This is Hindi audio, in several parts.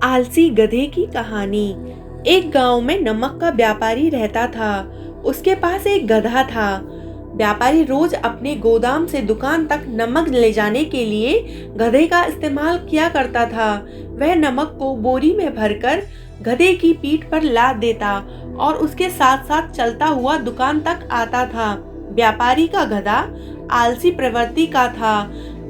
आलसी गधे की कहानी। एक गांव में नमक का व्यापारी रहता था। उसके पास एक गधा था। व्यापारी रोज अपने गोदाम से दुकान तक नमक ले जाने के लिए गधे का इस्तेमाल किया करता था। वह नमक को बोरी में भरकर गधे की पीठ पर लाद देता और उसके साथ साथ चलता हुआ दुकान तक आता था। व्यापारी का गधा आलसी प्रवृत्ति का था।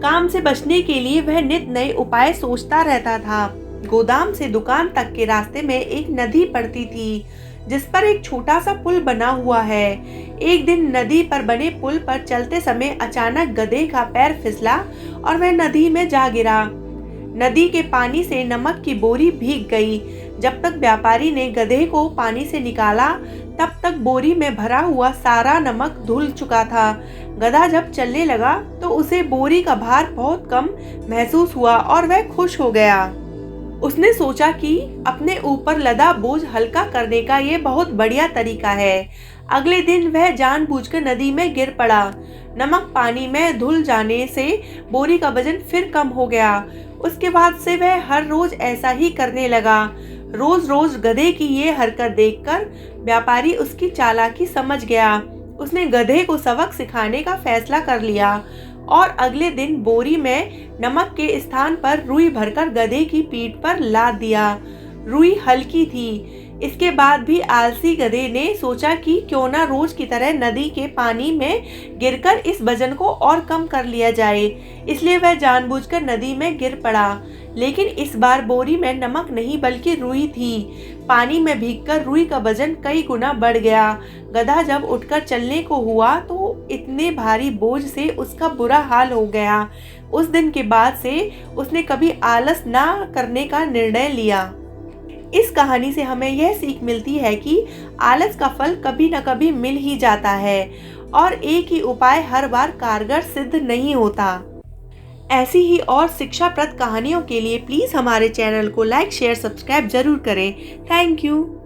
काम से बचने के लिए वह नित नए उपाय सोचता रहता था। गोदाम से दुकान तक के रास्ते में एक नदी पड़ती थी जिस पर एक छोटा सा पुल बना हुआ है। एक दिन नदी पर बने पुल पर चलते समय अचानक गधे का पैर फिसला और वह नदी में जा गिरा। नदी के पानी से नमक की बोरी भीग गई। जब तक व्यापारी ने गधे को पानी से निकाला तब तक बोरी में भरा हुआ सारा नमक धुल चुका था। गधा जब चलने लगा तो उसे बोरी का भार बहुत कम महसूस हुआ और वह खुश हो गया। उसने सोचा कि अपने ऊपर लदा बोझ हल्का करने का ये बहुत बढ़िया तरीका है। अगले दिन वह जानबूझकर नदी में गिर पड़ा। नमक पानी में धुल जाने से बोरी का वजन फिर कम हो गया। उसके बाद से वह हर रोज ऐसा ही करने लगा। रोज रोज गधे की ये हरकत देखकर व्यापारी उसकी चालाकी समझ गया। उसने गधे को सबक सिखाने का फैसला कर लिया और अगले दिन बोरी में नमक के स्थान पर रुई भरकर गधे की पीठ पर लाद दिया। रुई हल्की थी। इसके बाद भी आलसी गधे ने सोचा कि क्यों ना रोज की तरह नदी के पानी में गिरकर इस वजन को और कम कर लिया जाए। इसलिए वह जानबूझकर नदी में गिर पड़ा। लेकिन इस बार बोरी में नमक नहीं बल्कि रुई थी। पानी में भीगकर रुई का वजन कई गुना बढ़ गया। गधा जब उठकर चलने को हुआ तो इतने भारी बोझ से उसका बुरा हाल हो गया। उस दिन के बाद से उसने कभी आलस ना करने का निर्णय लिया। इस कहानी से हमें यह सीख मिलती है कि आलस का फल कभी न कभी मिल ही जाता है और एक ही उपाय हर बार कारगर सिद्ध नहीं होता। ऐसी ही और शिक्षाप्रद कहानियों के लिए प्लीज़ हमारे चैनल को लाइक शेयर सब्सक्राइब जरूर करें। Thank you.